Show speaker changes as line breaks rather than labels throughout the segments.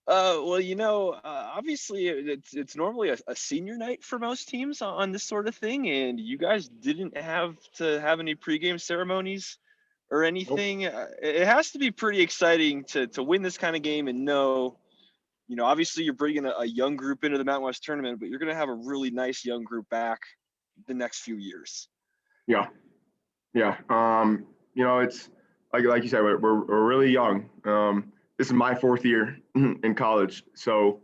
Well, obviously it's normally a senior night for most teams on this sort of thing, and you guys didn't have to have any pregame ceremonies or
Nope.
anything. It has to be pretty exciting to win this kind of game and know, obviously you're bringing a young group into the Mountain West tournament, but you're going to have a really nice young group back the next few years.
Yeah. Yeah. It's like you said, we're really young. This is my fourth year in college. So,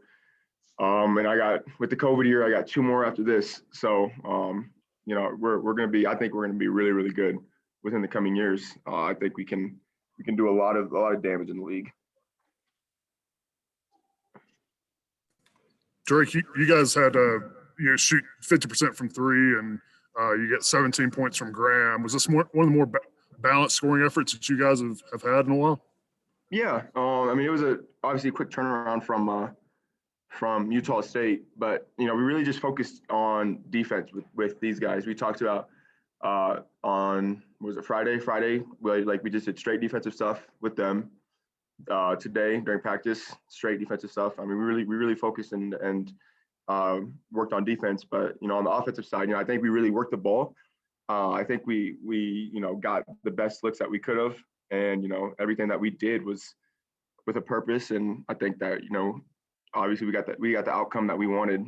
and with the COVID year, I got 2 more after this. So, I think we're going to be really, really good within the coming years. I think we can do a lot of damage in the league.
Drake, you guys had you shoot 50% from 3, and you get 17 points from Graham. Was this one of the more balanced scoring efforts that you guys have had in a while?
Yeah, it was obviously a quick turnaround from Utah State, but we really just focused on defense with these guys. We talked about on Friday? We just did straight defensive stuff with them. Today during practice, straight defensive stuff. We really focused and worked on defense, but on the offensive side, I think we really worked the ball. I think we got the best looks that we could have, and everything that we did was with a purpose. And I think that obviously we got the outcome that we wanted.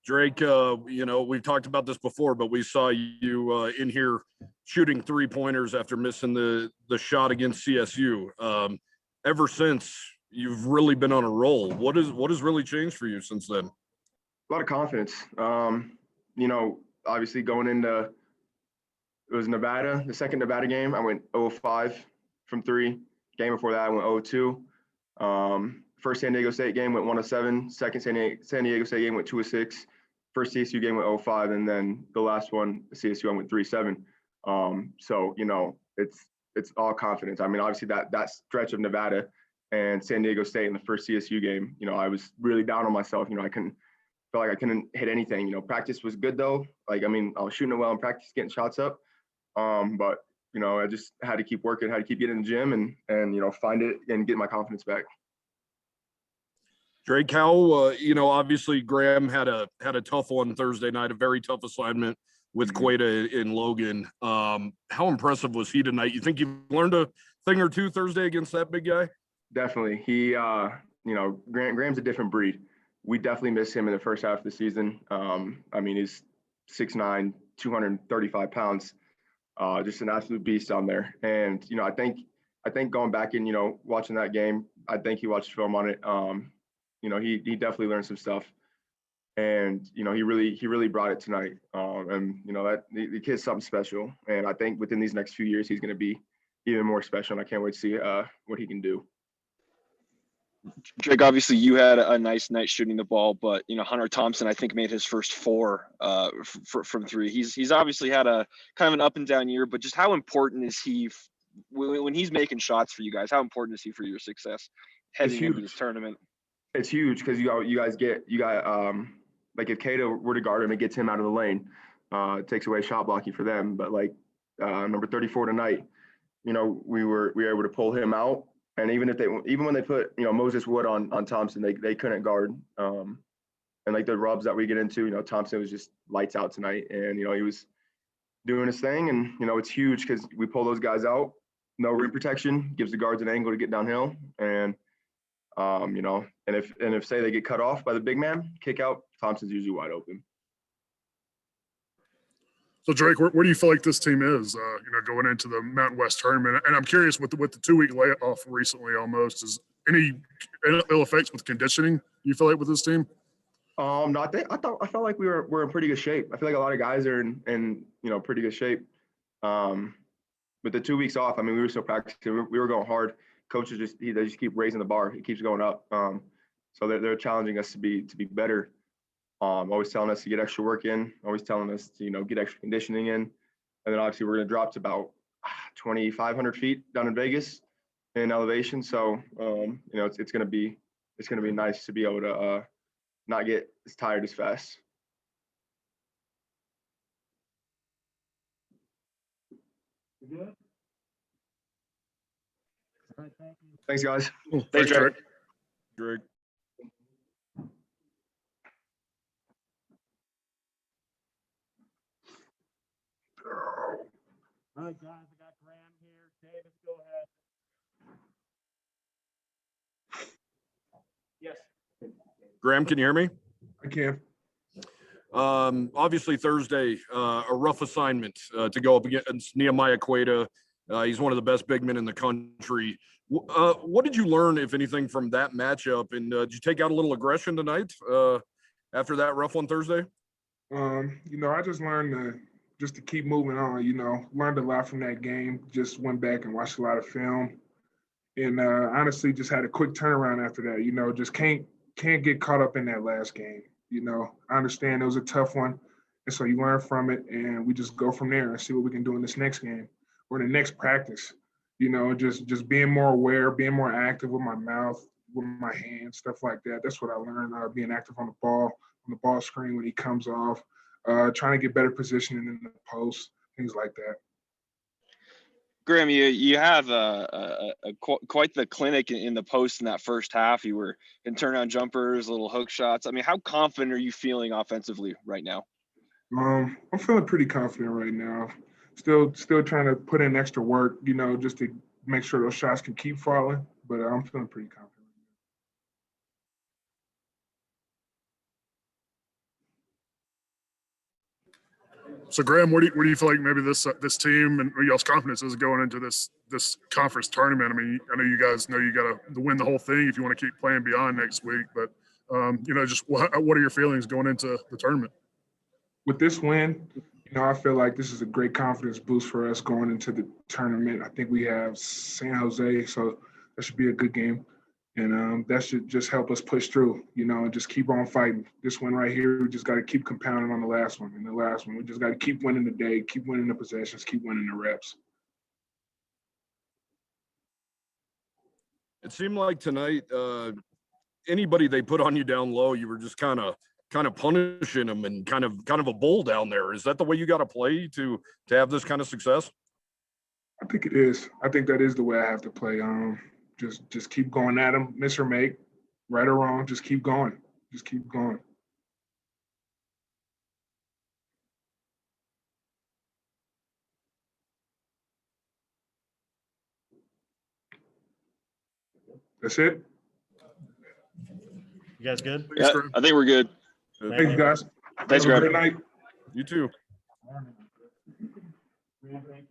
Drake, we've talked about this before, but we saw you in here shooting 3-pointers after missing the shot against CSU. Ever since, you've really been on a roll. What has really changed for you since then?
A lot of confidence. Obviously going into it was Nevada, the second Nevada game, I went 0-5 from 3. Game before that, I went 0-2. First San Diego State game went 1-7. Second San Diego State game went 2-6. First CSU game went 0-5, and then the last one, CSU, I went 3-7. So it's all confidence. Obviously that stretch of Nevada and San Diego State in the first CSU game, I was really down on myself. I felt like I couldn't hit anything. Practice was good though. I was shooting it well in practice, getting shots up. But I just had to keep working, had to keep getting in the gym and find it and get my confidence back.
Drake, how obviously Graham had a tough one Thursday night, a very tough assignment with Queta in Logan. How impressive was he tonight? You think you learned a thing or two Thursday against that big guy?
Definitely. He, Graham's a different breed. We definitely miss him in the first half of the season. He's 6'9", 235 pounds, just an absolute beast down there. And I think going back and watching that game, I think he watched film on it. He definitely learned some stuff, and he really brought it tonight. And that the kid's something special, and I think within these next few years he's going to be even more special. And I can't wait to see what he can do.
Drake, obviously you had a nice night shooting the ball, but Hunter Thompson, I think, made his first 4 from 3. He's obviously had a kind of an up and down year, but just how important is he when he's making shots for you guys? How important is he for your success heading into this tournament?
It's huge because you got like if Cato were to guard him, it gets him out of the lane. It takes away shot blocking for them. But number 34 tonight, we were able to pull him out. And even when they put Moses Wood on Thompson, they couldn't guard. And the rubs that we get into, Thompson was just lights out tonight, and he was doing his thing. And it's huge because we pull those guys out, no rim protection, gives the guards an angle to get downhill, and and if say they get cut off by the big man, kick out, Thompson's usually wide open.
So Drake, where do you feel like this team is, going into the Mountain West tournament? And I'm curious, with the 2-week layoff recently, almost, is any ill effects with conditioning you feel like with this team?
No, I felt like we're in pretty good shape. I feel like a lot of guys are in pretty good shape. With the 2 weeks off, we were still practicing. We were going hard. Coaches they just keep raising the bar. It keeps going up. So they're challenging us to be better. Always telling us to get extra work in. Always telling us to get extra conditioning in. And then obviously we're going to drop to about 2,500 feet down in Vegas in elevation. So it's going to be nice to be able to not get as tired as fast. Thanks, guys.
Thanks, Drake.
Drake.
All right, guys, I got Graham here. Davis, go ahead. Yes.
Graham, can you hear me?
I can.
Obviously Thursday, a rough assignment to go up against Nehemiah Queta. He's one of the best big men in the country. What did you learn, if anything, from that matchup? And did you take out a little aggression tonight after that rough one Thursday?
I just learned to keep moving on. Learned a lot from that game. Just went back and watched a lot of film, and honestly, just had a quick turnaround after that. Just can't get caught up in that last game. I understand it was a tough one, and so you learn from it, and we just go from there and see what we can do in this next game or in the next practice. Just being more aware, being more active with my mouth, with my hands, stuff like that. That's what I learned. Being active on the ball screen when he comes off, trying to get better positioning in the post, things like that.
Graham, you have quite the clinic in the post in that first half. You were in turnaround jumpers, little hook shots. I mean, how confident are you feeling offensively right now?
I'm feeling pretty confident right now. Still trying to put in extra work, just to make sure those shots can keep falling. But I'm feeling pretty confident.
So Graham, what do you feel like maybe this team and y'all's confidence is going into this conference tournament? I mean, I know you guys know you got to win the whole thing if you want to keep playing beyond next week. But just what are your feelings going into the tournament?
With this win, I feel like this is a great confidence boost for us going into the tournament. I think we have San Jose, so that should be a good game. And that should just help us push through, and just keep on fighting. This one right here, we just got to keep compounding on the last one. And the last one, we just got to keep winning the day, keep winning the possessions, keep winning the reps.
It seemed like tonight, anybody they put on you down low, you were just kind of punishing them and kind of a bull down there. Is that the way you got to play to have this kind of success?
I think it is. I think that is the way I have to play. Just keep going at them, miss or make, right or wrong. Just keep going. Just keep going. That's it.
You guys good?
Yeah, I think we're good.
Thank you, guys.
Thanks,
Have a
Graham.
great night.
You too.
Thank you.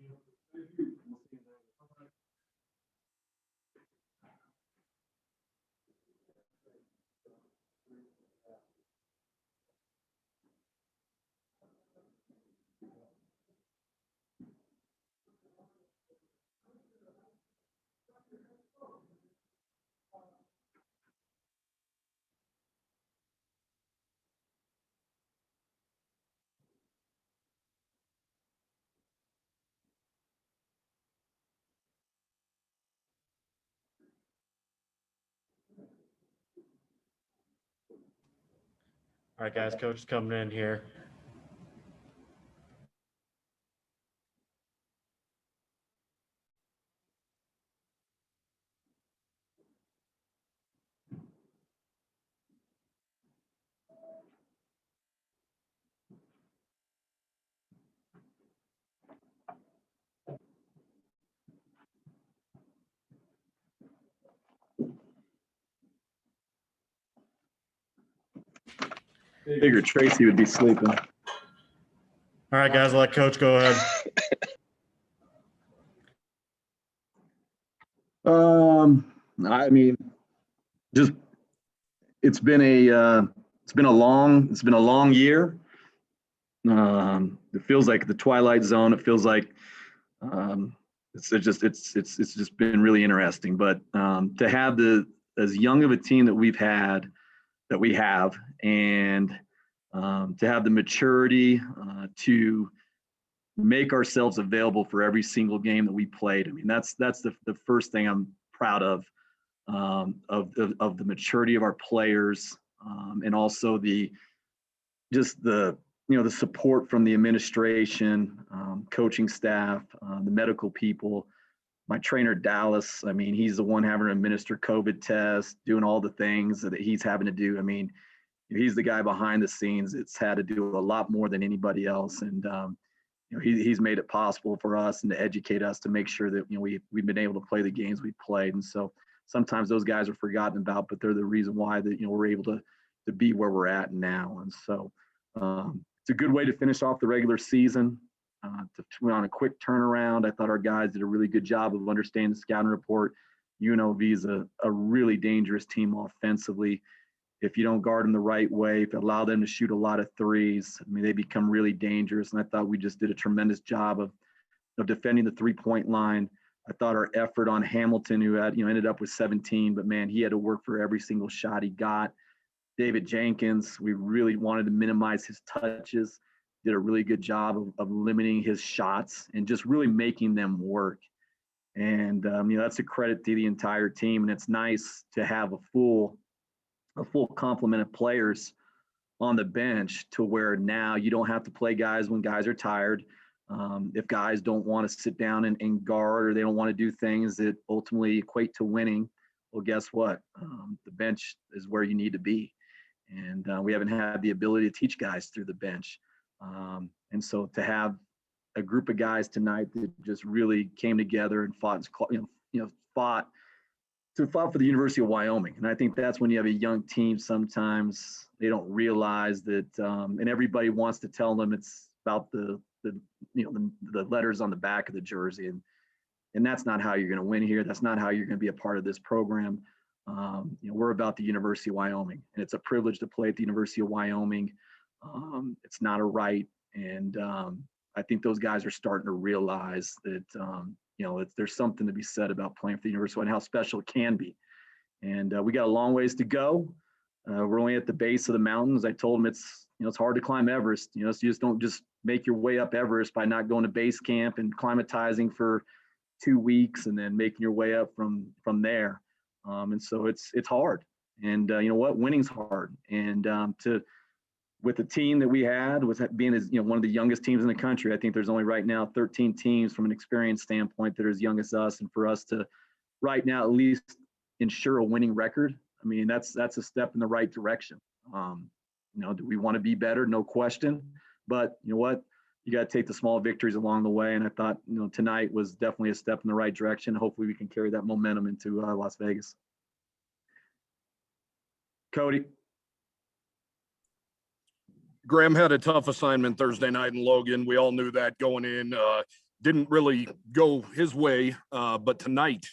All right, guys, coach is coming in here.
Figured Tracy would be sleeping.
All right, guys, let coach go ahead.
I mean, just it's been a long year. It feels like the twilight zone. It feels like it's just been really interesting. But to have as young of a team that we have, and to have the maturity to make ourselves available for every single game that we played. I mean, that's the first thing I'm proud of the maturity of our players, and also the support from the administration, coaching staff, the medical people. my trainer, Dallas, I mean, he's the one having to administer COVID tests, doing all the things that he's having to do. I mean, he's the guy behind the scenes. It's had to do a lot more than anybody else. And, he's made it possible for us and to educate us to make sure that, we've been able to play the games we played. And so sometimes those guys are forgotten about, but they're the reason why that, we're able to be where we're at now. And so it's a good way to finish off the regular season. On a quick turnaround, I thought our guys did a really good job of understanding the scouting report. UNLV is a really dangerous team offensively. If you don't guard them the right way, if you allow them to shoot a lot of threes, I mean, they become really dangerous. And I thought we just did a tremendous job of defending the three-point line. I thought our effort on Hamilton, who had, ended up with 17, but man, he had to work for every single shot he got. David Jenkins, we really wanted to minimize his touches, did a really good job of limiting his shots and just really making them work. And, that's a credit to the entire team. And it's nice to have a full complement of players on the bench to where now you don't have to play guys when guys are tired. If guys don't want to sit down and guard, or they don't want to do things that ultimately equate to winning, well, guess what? The bench is where you need to be. And we haven't had the ability to teach guys through the bench. And so to have a group of guys tonight that just really came together and fought for the University of Wyoming. And I think that's when you have a young team, sometimes they don't realize that, and everybody wants to tell them it's about the letters on the back of the jersey. And that's not how you're going to win here. That's not how you're going to be a part of this program. We're about the University of Wyoming, and it's a privilege to play at the University of Wyoming. It's not a right. And I think those guys are starting to realize that, there's something to be said about playing for the University and how special it can be. And we got a long ways to go. We're only at the base of the mountains. I told them it's hard to climb Everest. So you just don't just make your way up Everest by not going to base camp and climatizing for 2 weeks and then making your way up from there. And so it's hard. And winning's hard. And with the team that we had, with being one of the youngest teams in the country, I think there's only right now 13 teams from an experience standpoint that are as young as us. And for us to right now at least ensure a winning record, I mean, that's a step in the right direction. Do we want to be better? No question. But you know what? You got to take the small victories along the way. And I thought, tonight was definitely a step in the right direction. Hopefully we can carry that momentum into Las Vegas. Cody.
Graham had a tough assignment Thursday night in Logan. We all knew that going in. Didn't really go his way, but tonight,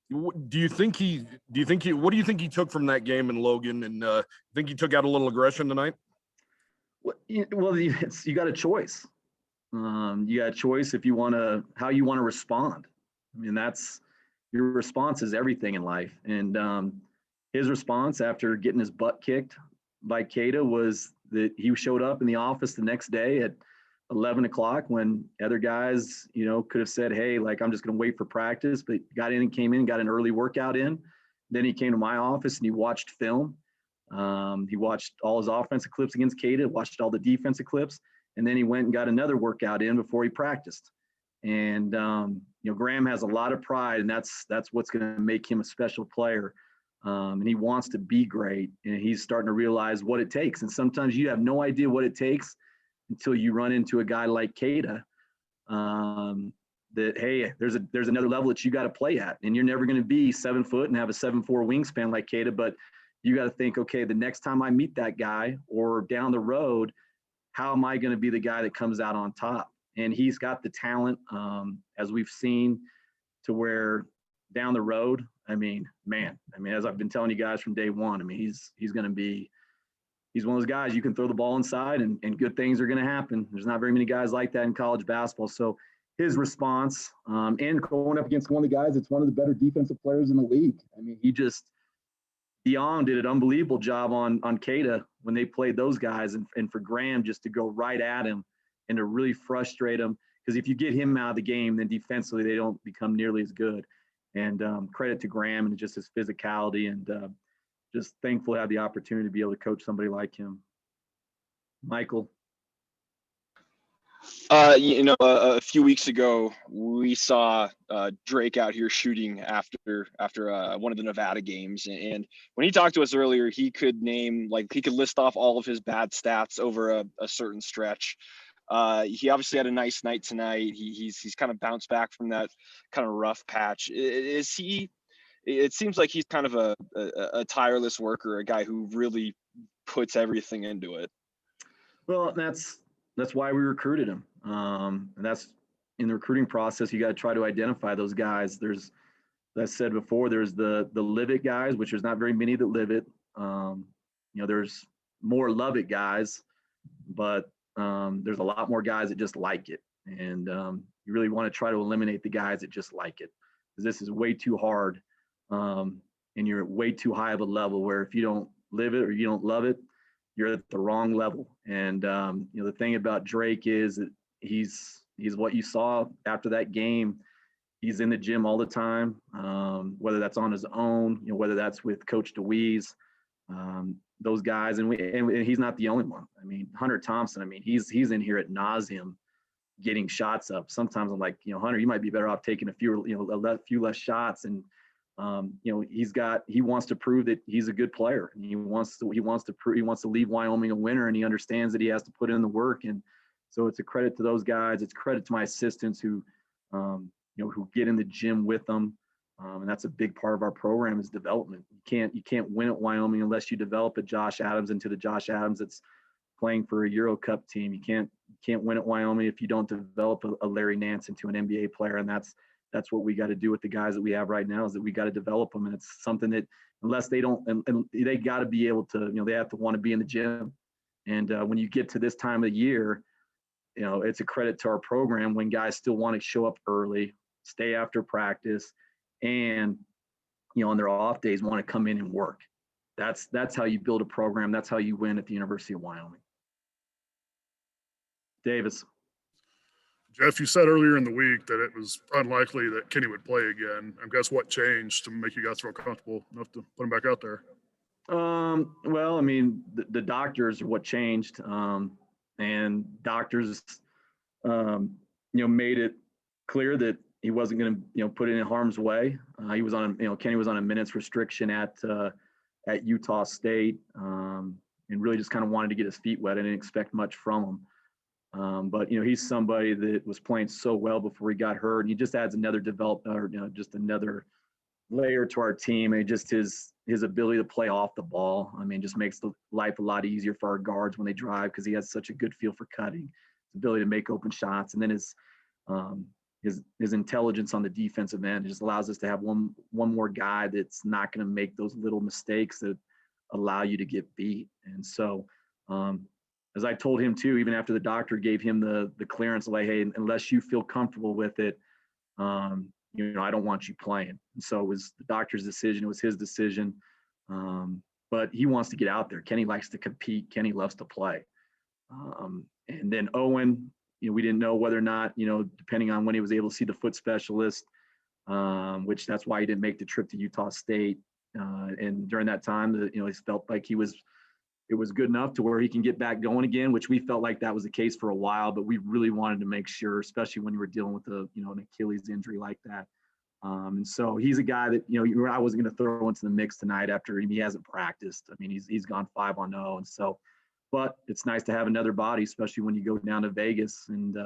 what do you think he took from that game in Logan? And think he took out a little aggression tonight?
Well, you got a choice. You got a choice how you want to respond. I mean, your response is everything in life. And his response after getting his butt kicked by Keita was that he showed up in the office the next day at 11 o'clock when other guys, could have said, hey, I'm just going to wait for practice, but came in, got an early workout in. Then he came to my office and he watched film. He watched all his offensive clips against Keita, watched all the defensive clips, and then he went and got another workout in before he practiced. And, Graham has a lot of pride, and that's what's going to make him a special player. And he wants to be great, and he's starting to realize what it takes. And sometimes you have no idea what it takes until you run into a guy like Keita, that, hey, there's another level that you got to play at. And you're never going to be 7 foot and have a 7'4" wingspan like Keita, but you got to think, okay, the next time I meet that guy or down the road, how am I going to be the guy that comes out on top? And he's got the talent, as we've seen, to where down the road, as I've been telling you guys from day one, he's one of those guys you can throw the ball inside and good things are going to happen. There's not very many guys like that in college basketball. So his response, and going up against one of the guys that's one of the better defensive players in the league. He just beyond did an unbelievable job on Keita when they played those guys, and for Graham just to go right at him and to really frustrate him, because if you get him out of the game, then defensively they don't become nearly as good. And credit to Graham and just his physicality, and just thankful to have the opportunity to be able to coach somebody like him. Michael.
A few weeks ago, we saw Drake out here shooting after one of the Nevada games, and when he talked to us earlier, he could list off all of his bad stats over a certain stretch. He obviously had a nice night tonight. He's kind of bounced back from that kind of rough patch. Is he? It seems like he's kind of a tireless worker, a guy who really puts everything into it.
Well, that's why we recruited him. And that's in the recruiting process. You got to try to identify those guys. There's, as I said before, there's the live it guys, which there's not very many that live it. There's more love it guys, but there's a lot more guys that just like it. And you really want to try to eliminate the guys that just like it, because this is way too hard. And you're at way too high of a level where if you don't live it or you don't love it, you're at the wrong level. And the thing about Drake is that he's what you saw after that game. He's in the gym all the time, whether that's on his own, whether that's with Coach DeWeese, those guys. And he's not the only one. I mean, Hunter Thompson. I mean, he's in here at nauseum, getting shots up. Sometimes I'm like, Hunter, you might be better off taking a few less shots. And he wants to prove that he's a good player, and he wants to leave Wyoming a winner, and he understands that he has to put in the work. And so it's a credit to those guys. It's credit to my assistants who get in the gym with them. And that's a big part of our program is development. You can't win at Wyoming unless you develop a Josh Adams into the Josh Adams that's playing for a Euro Cup team. You can't win at Wyoming if you don't develop a Larry Nance into an NBA player. And that's what we got to do with the guys that we have right now, is that we got to develop them. And it's something that unless they don't, and they got to be able to, they have to want to be in the gym. And when you get to this time of the year, it's a credit to our program when guys still want to show up early, stay after practice, and, on their off days want to come in and work. That's how you build a program. That's how you win at the University of Wyoming. Davis.
Jeff, you said earlier in the week that it was unlikely that Kenny would play again. I guess what changed to make you guys feel comfortable enough to put him back out there?
Well, I mean, the doctors are what changed. And doctors, made it clear that he wasn't going to, put it in harm's way. He was on, Kenny was on a minutes restriction at Utah State, and really just kind of wanted to get his feet wet. I didn't expect much from him. But he's somebody that was playing so well before he got hurt, and he just adds another just another layer to our team. And just his ability to play off the ball, I mean, just makes the life a lot easier for our guards when they drive, because he has such a good feel for cutting, his ability to make open shots, and then his intelligence on the defensive end. It just allows us to have one more guy that's not going to make those little mistakes that allow you to get beat. And so, as I told him too, even after the doctor gave him the clearance, like, hey, unless you feel comfortable with it, I don't want you playing. And so it was the doctor's decision. It was his decision. But he wants to get out there. Kenny likes to compete. Kenny loves to play. And then Owen, we didn't know whether or not, depending on when he was able to see the foot specialist, which that's why he didn't make the trip to Utah State. And during that time, he felt like it was good enough to where he can get back going again, which we felt like that was the case for a while, but we really wanted to make sure, especially when you were dealing with an Achilles injury like that. And so he's a guy that, I wasn't going to throw into the mix tonight after he hasn't practiced. I mean, he's gone 5-0. And so, but it's nice to have another body, especially when you go down to Vegas and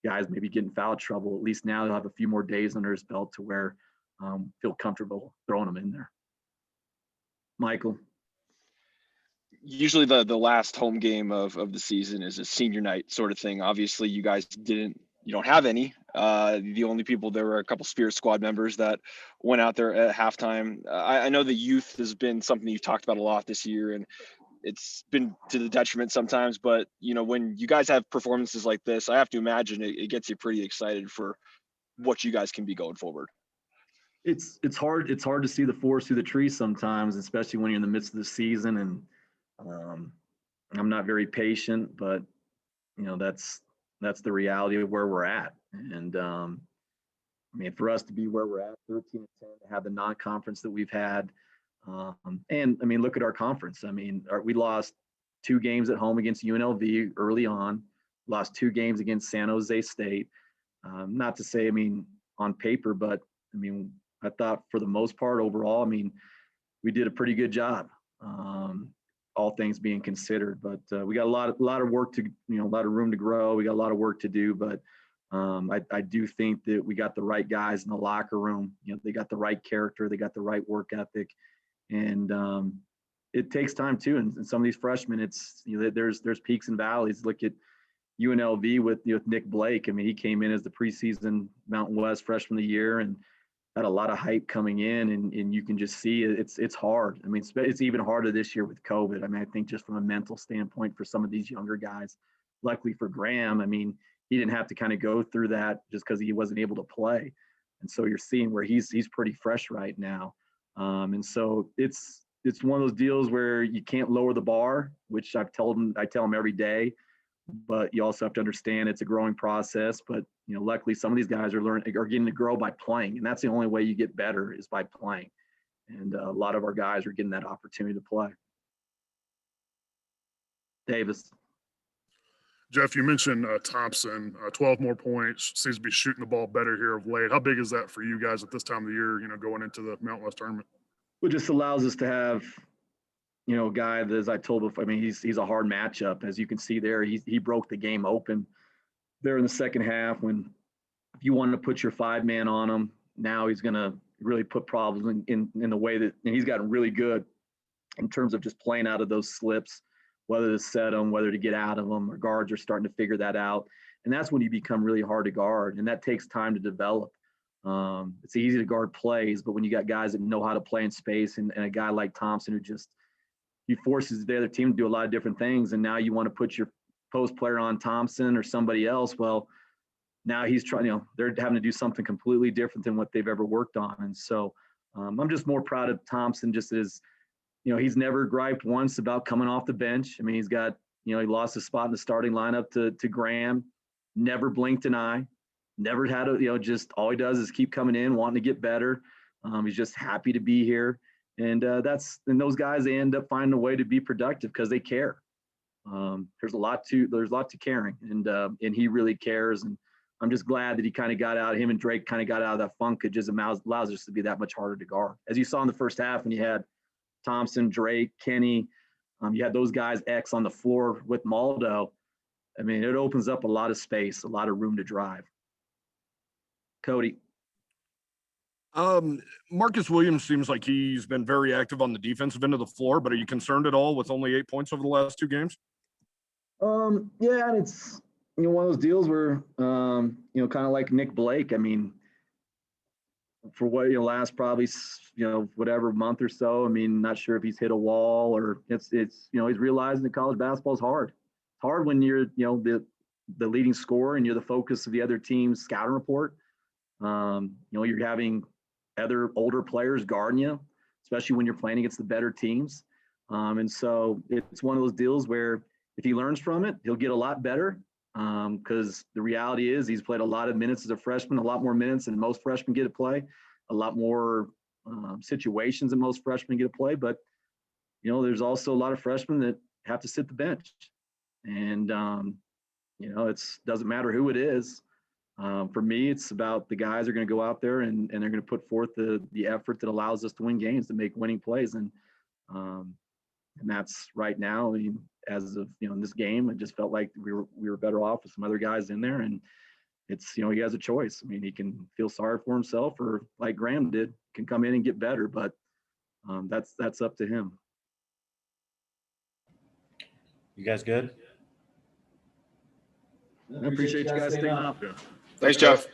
guys maybe get in foul trouble. At least now he'll have a few more days under his belt to where feel comfortable throwing them in there. Michael.
Usually the last home game of the season is a senior night sort of thing. Obviously you guys you don't have any. The only people, there were a couple Spirit Squad members that went out there at halftime. I know the youth has been something you've talked about a lot this year, and it's been to the detriment sometimes, but when you guys have performances like this, I have to imagine it gets you pretty excited for what you guys can be going forward.
It's hard to see the forest through the trees sometimes, especially when you're in the midst of the season. And I'm not very patient, but that's the reality of where we're at. And I mean, for us to be where we're at, 13-10, to have the non-conference that we've had, and I mean, look at our conference. I mean, we lost 2 games at home against UNLV early on. lost 2 games against San Jose State. Not to say, I mean, on paper, but I mean, I thought for the most part overall, I mean, we did a pretty good job, all things being considered. But we got a lot of work to, a lot of room to grow. We got a lot of work to do, but I do think that we got the right guys in the locker room. They got the right character, they got the right work ethic, and it takes time too. And some of these freshmen, it's there's peaks and valleys. Look at UNLV with Nick Blake. I mean, he came in as the preseason Mountain West freshman of the year and had a lot of hype coming in, and you can just see it's hard. I mean, it's even harder this year with COVID. I mean, I think just from a mental standpoint for some of these younger guys. Luckily for Graham, I mean, he didn't have to kind of go through that just because he wasn't able to play. And so you're seeing where he's pretty fresh right now. And so it's one of those deals where you can't lower the bar, which I tell him every day. But you also have to understand it's a growing process. But luckily some of these guys are getting to grow by playing, and that's the only way you get better is by playing. And a lot of our guys are getting that opportunity to play. Davis.
Jeff, you mentioned Thompson, 12 more points, seems to be shooting the ball better here of late. How big is that for you guys at this time of the year, going into the Mountain West tournament?
It just allows us to have, a guy that, as I told before, I mean, he's a hard matchup. As you can see there, he broke the game open there in the second half when if you wanted to put your 5-man on him, now he's going to really put problems in the way that, and he's gotten really good in terms of just playing out of those slips, whether to set them, whether to get out of them. Our guards are starting to figure that out. And that's when you become really hard to guard, and that takes time to develop. It's easy to guard plays, but when you got guys that know how to play in space and a guy like Thompson who he forces the other team to do a lot of different things, and now you want to put your post player on Thompson or somebody else, well, now he's trying, they're having to do something completely different than what they've ever worked on. And so I'm just more proud of Thompson just as, he's never griped once about coming off the bench. I mean, he's got, he lost his spot in the starting lineup to Graham, never blinked an eye, never had just all he does is keep coming in, wanting to get better. He's just happy to be here. And those guys, they end up finding a way to be productive because they care. There's a lot to caring, and he really cares. And I'm just glad that he kind of got out. Him and Drake kind of got out of that funk. It just allows us to be that much harder to guard. As you saw in the first half, when you had Thompson, Drake, Kenny, you had those guys X on the floor with Maldo. I mean, it opens up a lot of space, a lot of room to drive. Cody.
Marcus Williams seems like he's been very active on the defensive end of the floor, but are you concerned at all with only 8 points over the last 2 games?
Yeah, and it's one of those deals where kind of like Nick Blake. I mean, for what last probably whatever month or so. I mean, not sure if he's hit a wall or it's he's realizing that college basketball is hard. It's hard when you're the leading scorer and you're the focus of the other team's scouting report. You're having other older players guarding you, especially when you're playing against the better teams. And so it's one of those deals where if he learns from it, he'll get a lot better because the reality is he's played a lot of minutes as a freshman, a lot more minutes than most freshmen get to play, a lot more situations than most freshmen get to play. But, there's also a lot of freshmen that have to sit the bench. And, it doesn't matter who it is. For me, it's about the guys are going to go out there and they're going to put forth the effort that allows us to win games, to make winning plays. And that's right now. I mean, as of in this game, it just felt like we were better off with some other guys in there. And it's he has a choice. I mean, he can feel sorry for himself, or like Graham did, can come in and get better. But that's up to him.
You guys good?
I appreciate you guys staying up.
Thanks, Jeff.